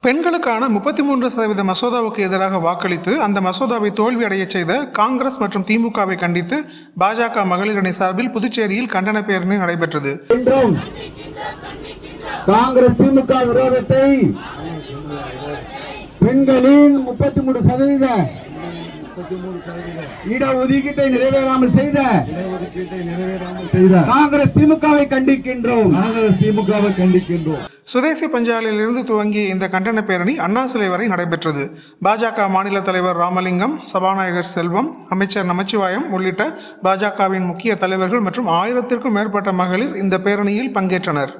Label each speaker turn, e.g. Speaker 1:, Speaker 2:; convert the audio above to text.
Speaker 1: பெண்களுக்கான 33% மசோதாவுக்கு எதிராக வாக்களித்து அந்த மசோதாவை தோல்வியடைய செய்த காங்கிரஸ் மற்றும் திமுகவை கண்டித்து பாஜக மகளிர் அணி சார்பில் புதுச்சேரியில் கண்டன பேரணி நடைபெற்றது.
Speaker 2: காங்கிரஸ் திமுக விரோதத்தை பெண்களின் 33% இடஒதுக்கீட்டை நிறைவேறாமல் செய்த காங்கிரஸ் திமுகவை கண்டிக்கின்றோம்.
Speaker 1: சுதேசி பஞ்சாலையிலிருந்து துவங்கிய இந்த கண்டன பேரணி அண்ணா சிலை வரை நடைபெற்றது. பாஜக மாநில தலைவர் ராமலிங்கம், சபாநாயகர் செல்வம், அமைச்சர் நமச்சிவாயம் உள்ளிட்ட பாஜகவின் முக்கிய தலைவர்கள் மற்றும் 1000க்கும் மேற்பட்ட மகளிர் இந்த பேரணியில் பங்கேற்றனர்.